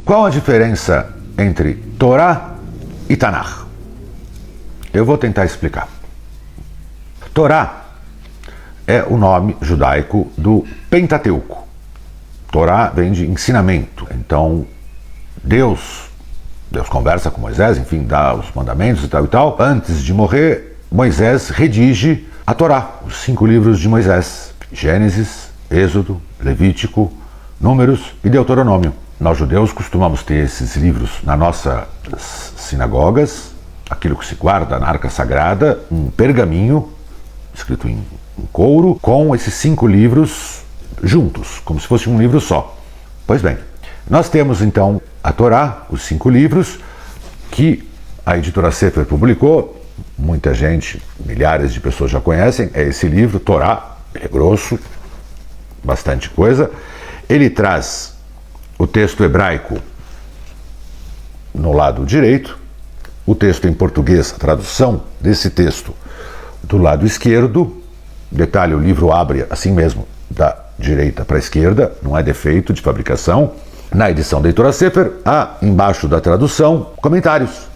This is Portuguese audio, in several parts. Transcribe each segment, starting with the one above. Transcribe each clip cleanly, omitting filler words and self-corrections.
Qual a diferença entre Torá e Tanakh? Eu vou tentar explicar. Torá é o nome judaico do Pentateuco. Torá vem de ensinamento. Então, Deus conversa com Moisés, enfim, dá os mandamentos e tal e tal. Antes de morrer, Moisés redige a Torá, os 5 livros de Moisés: Gênesis, Êxodo, Levítico, Números e Deuteronômio. Nós judeus costumamos ter esses livros nas nossas sinagogas, aquilo que se guarda na Arca Sagrada, um pergaminho escrito em couro, com esses 5 livros juntos, como se fosse um livro só. Pois bem, nós temos então a Torá, os 5 livros, que a editora Sefer publicou. Muita gente, milhares de pessoas já conhecem, é esse livro, Torá. Ele é grosso, bastante coisa. Ele traz o texto hebraico no lado direito, o texto em português, a tradução desse texto do lado esquerdo. Detalhe, o livro abre assim mesmo, da direita para a esquerda, não é defeito de fabricação. Na edição da editora Sefer, há embaixo da tradução comentários,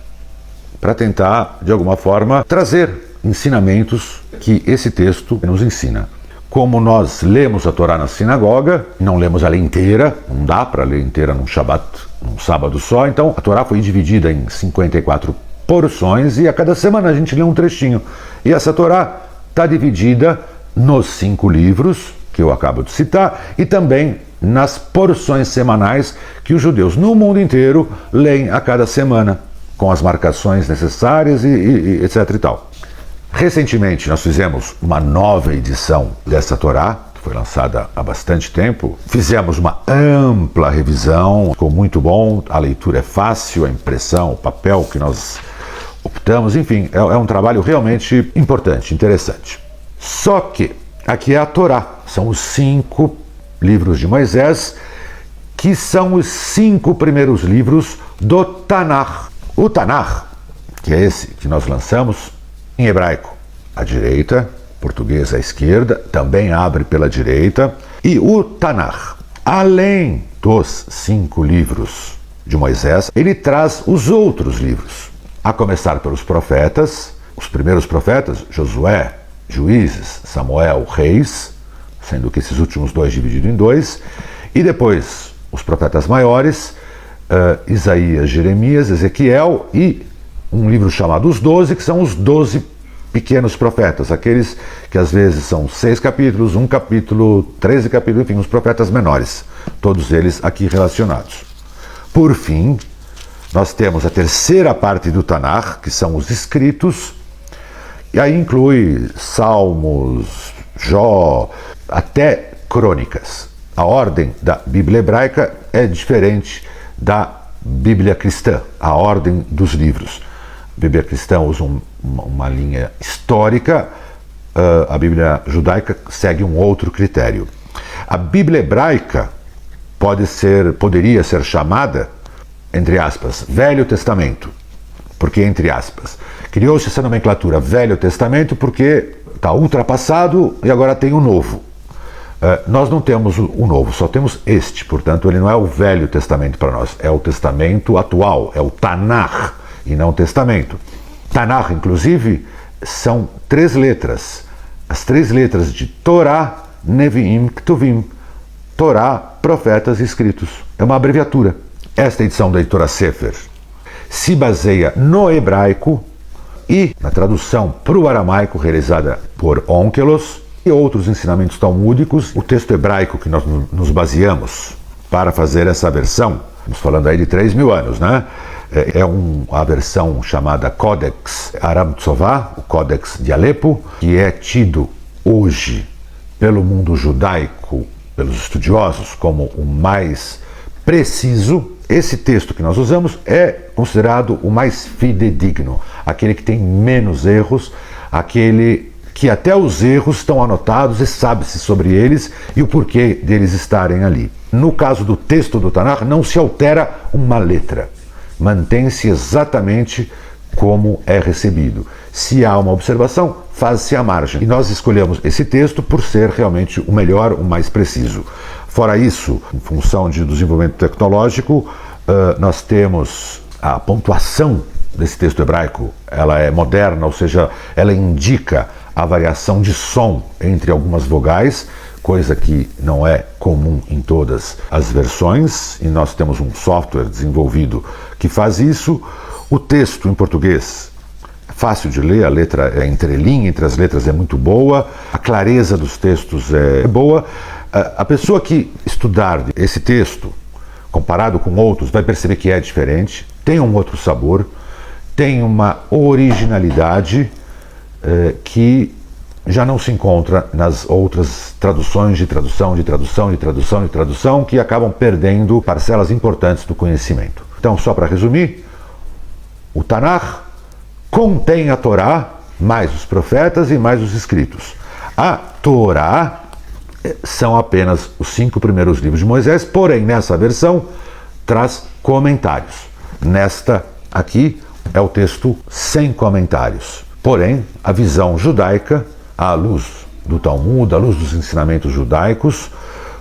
para tentar, de alguma forma, trazer ensinamentos que esse texto nos ensina. Como nós lemos a Torá na sinagoga, não lemos ela inteira, não dá para ler inteira num Shabat, num sábado só, então a Torá foi dividida em 54 porções e a cada semana a gente lê um trechinho. E essa Torá está dividida nos 5 livros, que eu acabo de citar, e também nas porções semanais que os judeus no mundo inteiro leem a cada semana, com as marcações necessárias e etc e tal. Recentemente nós fizemos uma nova edição dessa Torá, que foi lançada há bastante tempo. Fizemos uma ampla revisão, ficou muito bom, a leitura é fácil, a impressão, o papel que nós optamos, enfim, é um trabalho realmente importante, interessante. Só que aqui é a Torá, são os 5 livros de Moisés, que são os 5 primeiros livros do Tanakh. O Tanakh, que é esse que nós lançamos, em hebraico, à direita, português à esquerda, também abre pela direita. E o Tanakh, além dos 5 livros de Moisés, ele traz os outros livros, a começar pelos profetas, os primeiros profetas, Josué, Juízes, Samuel, Reis, sendo que esses últimos 2 divididos em 2, e depois os profetas maiores, Isaías, Jeremias, Ezequiel, e um livro chamado Os 12, que são os 12 pequenos profetas, aqueles que às vezes são 6 capítulos, 1 capítulo, 13 capítulos, enfim, os profetas menores, todos eles aqui relacionados. Por fim, nós temos a terceira parte do Tanakh, que são os escritos, e aí inclui Salmos, Jó, até crônicas. A ordem da Bíblia hebraica é diferente da Bíblia cristã, a ordem dos livros. A Bíblia cristã usa uma linha histórica, a Bíblia judaica segue um outro critério. A Bíblia hebraica poderia ser chamada, entre aspas, Velho Testamento. Porque, entre aspas, criou-se essa nomenclatura Velho Testamento porque está ultrapassado e agora tem o Novo. Nós não temos o Novo, só temos este, portanto ele não é o Velho Testamento para nós, é o Testamento atual, é o Tanakh e não o Testamento. Tanakh, inclusive, são 3 letras, as 3 letras de Torá, Neviim, Ktuvim. Torá, profetas e escritos, é uma abreviatura. Esta edição da editora Sefer se baseia no hebraico e na tradução para o aramaico realizada por Onkelos, e outros ensinamentos talmúdicos. O texto hebraico que nós nos baseamos para fazer essa versão, estamos falando aí de 3.000 anos, né? A versão chamada Codex Aram Tzová, o Codex de Alepo, que é tido hoje pelo mundo judaico, pelos estudiosos, como o mais preciso. Esse texto que nós usamos é considerado o mais fidedigno, aquele que tem menos erros, aquele que até os erros estão anotados e sabe-se sobre eles e o porquê deles estarem ali. No caso do texto do Tanakh, não se altera uma letra, mantém-se exatamente como é recebido. Se há uma observação, faz-se à margem. E nós escolhemos esse texto por ser realmente o melhor, o mais preciso. Fora isso, em função do desenvolvimento tecnológico, nós temos a pontuação desse texto hebraico, ela é moderna, ou seja, ela indica a variação de som entre algumas vogais, coisa que não é comum em todas as versões, e nós temos um software desenvolvido que faz isso. O texto em português é fácil de ler, a letra é entrelinha entre as letras, é muito boa, a clareza dos textos é boa. A pessoa que estudar esse texto, comparado com outros, vai perceber que é diferente, tem um outro sabor, tem uma originalidade que já não se encontra nas outras traduções de tradução, que acabam perdendo parcelas importantes do conhecimento. Então, só para resumir, o Tanakh contém a Torá, mais os profetas e mais os escritos. A Torá são apenas os 5 primeiros livros de Moisés, porém, nessa versão, traz comentários. Nesta aqui é o texto sem comentários. Porém, a visão judaica, à luz do Talmud, à luz dos ensinamentos judaicos,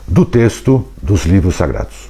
do texto dos livros sagrados.